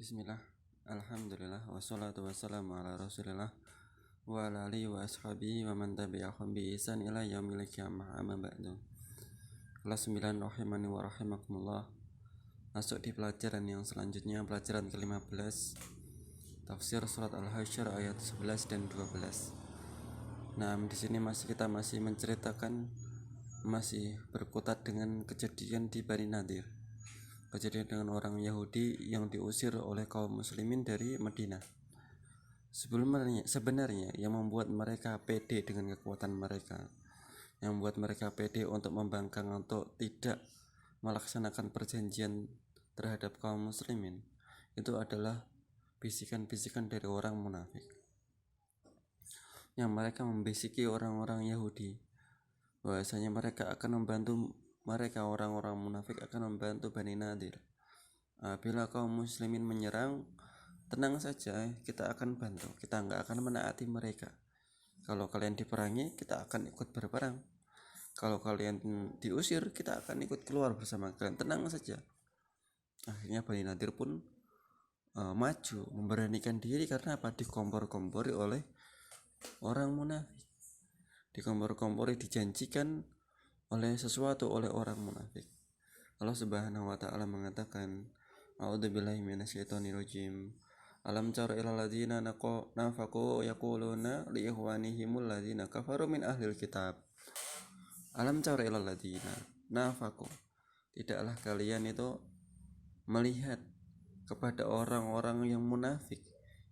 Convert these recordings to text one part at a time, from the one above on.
Bismillah, Alhamdulillah, wassalatu wassalamu ala rasulillah wa ala alihi wa ashabihi wa man tabi'ahum bi ihsan ila yaumil qiyamah, amma ba'du. Kelas 9 rahimani wa rahimakumullah. Masuk di pelajaran yang selanjutnya, pelajaran ke-15, tafsir surat Al-Hasyr ayat 11 dan 12. Nah, di sini kita masih menceritakan, masih berkutat dengan kejadian di Bani Nadir. Kejadian dengan orang Yahudi yang diusir oleh kaum muslimin dari Madinah. Sebenarnya yang membuat mereka pede dengan kekuatan mereka, yang membuat mereka pede untuk membangkang untuk tidak melaksanakan perjanjian terhadap kaum muslimin, itu adalah bisikan-bisikan dari orang munafik, yang mereka membisiki orang-orang Yahudi bahwasanya mereka akan membantu mereka, orang-orang munafik akan membantu Bani Nadir. Bila kaum muslimin menyerang, tenang saja, kita akan bantu, kita nggak akan menaati mereka. Kalau kalian diperangi, kita akan ikut berperang. Kalau kalian diusir, kita akan ikut keluar bersama kalian, tenang saja. Akhirnya Bani Nadir pun maju, memberanikan diri. Karena apa? Dikompor-kompori oleh orang munafik, dikompor-kompori, dijanjikan oleh sesuatu oleh orang munafik. Allah Subhanahu wa taala mengatakan, A'udzubillahi minasyaitonirrajim. Alam tara ilal ladzina nafaqu yaquluna li ikhwanihimul ladzina kafaru min ahlil kitab. Alam tara ilal ladzina nafaqu. Tidaklah kalian itu melihat kepada orang-orang yang munafik,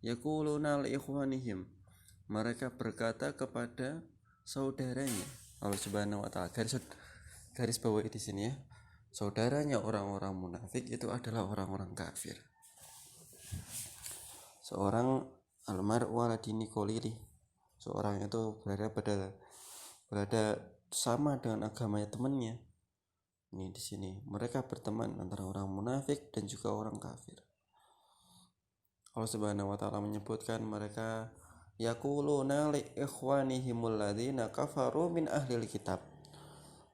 yaquluna li ikhwanihim, mereka berkata kepada saudaranya. Allah Subhanahu wa taala garis bawahi di sini ya. Saudaranya orang-orang munafik itu adalah orang-orang kafir. Seorang almar'u ala dini kolili, seorang itu berada sama dengan agamanya temannya. Ini di sini mereka berteman antara orang munafik dan juga orang kafir. Allah Subhanahu wa taala menyebutkan mereka yaquluna li ikhwanihimul ladzina kafaru min ahlil kitab.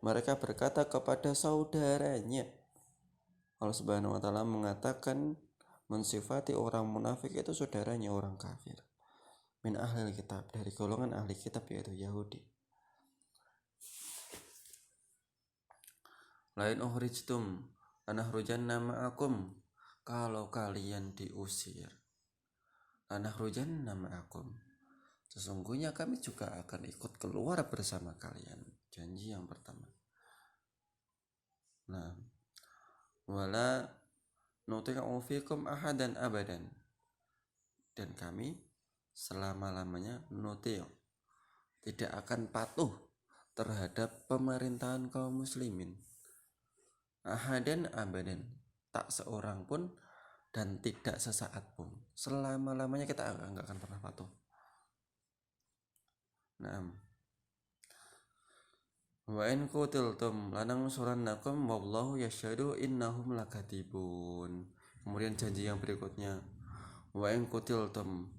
Mereka berkata kepada saudaranya. Allah Subhanahu wa taala mengatakan, mensifati orang munafik itu saudaranya orang kafir. Min ahlil kitab, dari golongan ahli kitab, yaitu Yahudi. Lain ukhrijtum lanakhrujanna ma'akum, kalau kalian diusir, lanakhrujanna ma'akum, sesungguhnya kami juga akan ikut keluar bersama kalian. Janji yang pertama. Nah, wala nuti'u fikum ahadan abadan, dan kami selama-lamanya tidak akan patuh terhadap pemerintahan kaum muslimin. Ahadan abadan, tak seorang pun dan tidak sesaat pun, selama-lamanya kita enggak akan pernah patuh. Naam. Wa in qutiltum lanansurannakum wallahu yashhadu innahum lakatibun. Kemudian janji yang berikutnya, wa in qutiltum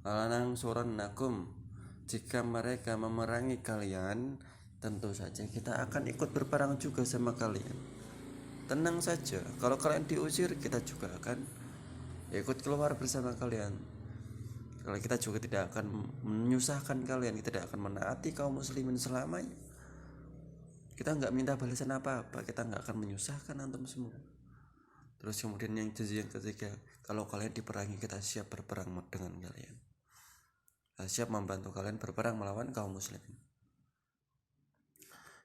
lanansurannakum, jika mereka memerangi kalian, tentu saja kita akan ikut berperang juga sama kalian. Tenang saja, kalau kalian diusir, kita juga akan ikut keluar bersama kalian. Kalau kita juga tidak akan menyusahkan kalian, kita tidak akan menaati kaum muslimin selamanya. Kita nggak minta balasan apa-apa, kita nggak akan menyusahkan antum semua. Terus kemudian yang ketiga, kalau kalian diperangi, kita siap berperang dengan kalian, kita siap membantu kalian berperang melawan kaum muslimin.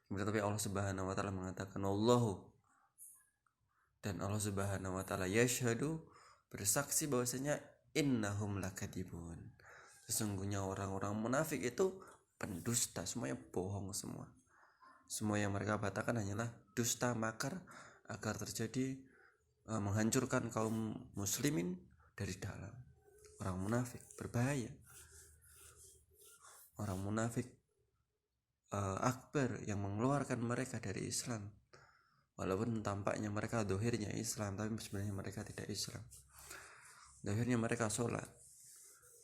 Kemudian tapi Allah Subhanahu wa taala mengatakan Allahu, dan Allah Subhanahu wa taala yashhadu, bersaksi bahwasanya innahum lakadibun, sesungguhnya orang-orang munafik itu pendusta, semuanya bohong semua. Semua yang mereka katakan hanyalah dusta makar agar terjadi menghancurkan kaum muslimin dari dalam. Orang munafik berbahaya. Orang munafik akbar yang mengeluarkan mereka dari Islam. Walaupun tampaknya mereka dohirnya Islam, tapi sebenarnya mereka tidak Islam. Dohirnya mereka sholat,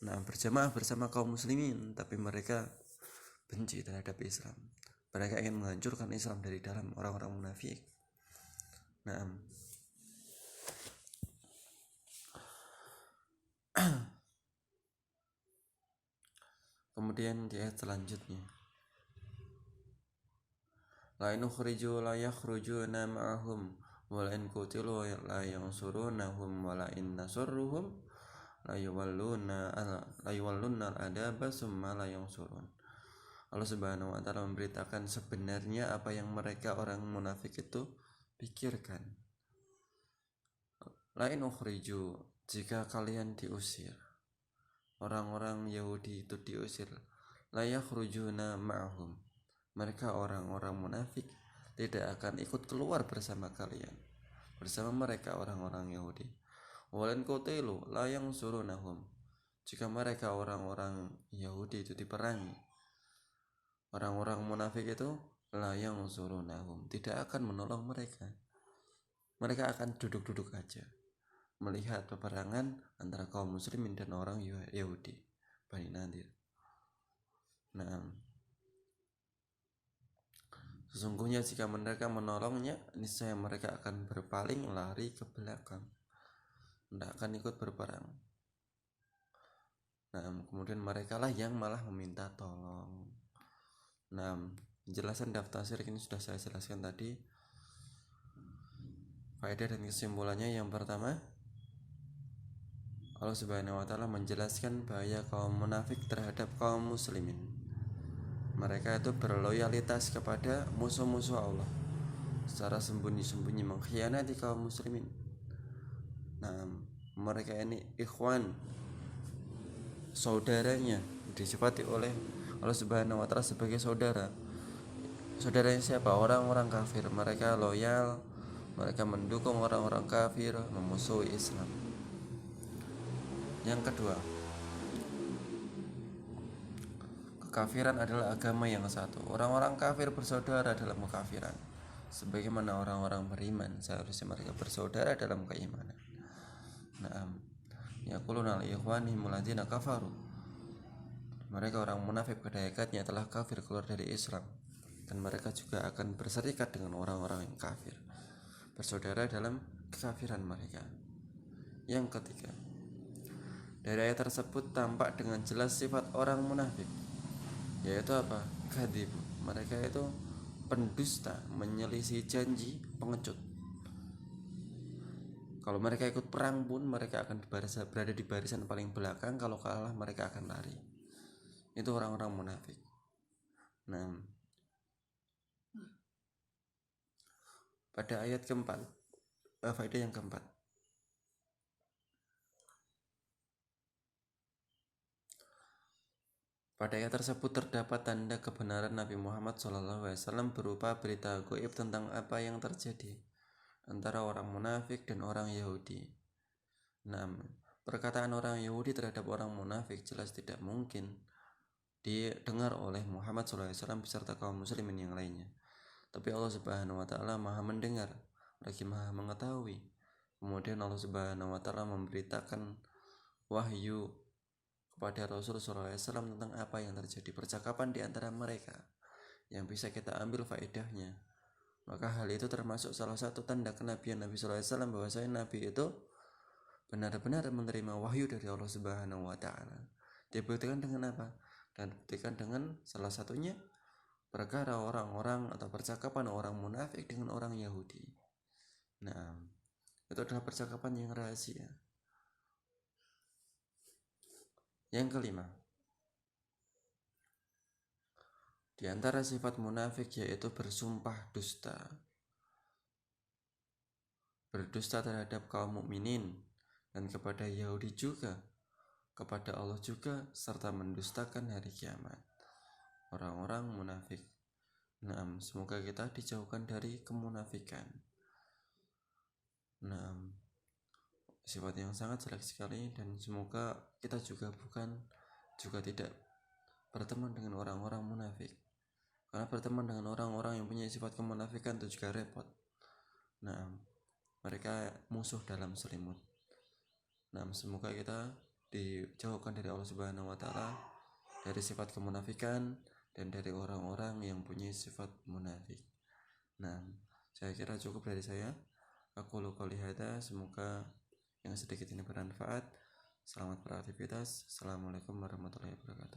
berjamaah bersama kaum muslimin, tapi mereka benci terhadap Islam. Mereka ingin menghancurkan Islam dari dalam, orang-orang munafik. Kemudian di ayat selanjutnya, la in ukhriju la yakhrujuna ma'ahum wa la in qutilu la yansurunahum wa la in nasurruhum la yuwalluna al-adaba summa la yansurun. Allah Subhanahu wa taala memberitakan sebenarnya apa yang mereka orang munafik itu pikirkan. La in ukhriju, jika kalian diusir, orang-orang Yahudi itu diusir, la yakhrujuna ma'ahum, mereka orang-orang munafik tidak akan ikut keluar bersama kalian, bersama mereka orang-orang Yahudi. Walan qutilu la yansurunahum, jika mereka orang-orang Yahudi itu diperangi, orang-orang munafik itu la yansurunahum, tidak akan menolong mereka. Mereka akan duduk-duduk aja melihat peperangan antara kaum muslimin dan orang Yahudi, Bani Nadir. Nah, sesungguhnya jika mereka menolongnya, niscaya mereka akan berpaling lari ke belakang, tidak akan ikut berperang. Nah, kemudian mereka lah yang malah meminta tolong. Nah, penjelasan daftar tafsir ini sudah saya jelaskan tadi. Faedah dan kesimpulannya, yang pertama, Allah Subhanahu wa taala menjelaskan bahaya kaum munafik terhadap kaum muslimin. Mereka itu berloyalitas kepada musuh-musuh Allah, secara sembunyi-sembunyi mengkhianati kaum muslimin. Nah, mereka ini ikhwan, saudaranya, disifati oleh Allah Subhanahu wa taala sebagai saudara. Saudaranya siapa? Orang-orang kafir. Mereka loyal, mereka mendukung orang-orang kafir, memusuhi Islam. Yang kedua, kekafiran adalah agama yang satu. Orang-orang kafir bersaudara dalam kekafiran, sebagaimana orang-orang beriman seharusnya mereka bersaudara dalam keimanan. Naam, yaquluna li ikhwanihim alladzina kafaru, mereka orang munafik pada hakikatnya telah kafir keluar dari Islam, dan mereka juga akan berserikat dengan orang-orang yang kafir, bersaudara dalam kekafiran mereka. Yang ketiga, dari ayat tersebut tampak dengan jelas sifat orang munafik, yaitu apa? Kadhib. Mereka itu pendusta, menyelisih janji, pengecut. Kalau mereka ikut perang pun mereka akan berada di barisan paling belakang. Kalau kalah mereka akan lari. Itu orang-orang munafik. Nah, pada ayat keempat, faedah yang keempat, pada ayat tersebut terdapat tanda kebenaran Nabi Muhammad SAW berupa berita gaib tentang apa yang terjadi antara orang munafik dan orang Yahudi. Namun, perkataan orang Yahudi terhadap orang munafik jelas tidak mungkin didengar oleh Muhammad SAW beserta kaum muslimin yang lainnya. Tapi Allah Subhanahu wa taala Maha mendengar, lagi Maha mengetahui. Kemudian Allah Subhanahu wa taala memberitakan wahyu kepada Rasul SAW tentang apa yang terjadi, percakapan di antara mereka yang bisa kita ambil faedahnya. Maka hal itu termasuk salah satu tanda kenabian Nabi SAW, bahwasanya Nabi itu benar-benar menerima wahyu dari Allah Subhanahu wa taala. Dibuktikan dengan apa? Dan dibuktikan dengan salah satunya perkara orang-orang atau percakapan orang munafik dengan orang Yahudi. Nah, itu adalah percakapan yang rahasia. Yang kelima, di antara sifat munafik yaitu bersumpah dusta. Berdusta terhadap kaum mukminin dan kepada Yahudi juga, kepada Allah juga, serta mendustakan hari kiamat. Orang-orang munafik. Nah, semoga kita dijauhkan dari kemunafikan. Nah, sifat yang sangat jelek sekali, dan semoga kita juga tidak berteman dengan orang-orang munafik. Karena berteman dengan orang-orang yang punya sifat kemunafikan itu juga repot. Nah, mereka musuh dalam selimut. Nah, semoga kita dijauhkan dari Allah Subhanahu wa taala dari sifat kemunafikan dan dari orang-orang yang punya sifat munafik. Nah, saya kira cukup dari saya. Aku qouli hadza, semoga yang sedikit ini bermanfaat. Selamat beraktivitas. Assalamualaikum warahmatullahi wabarakatuh.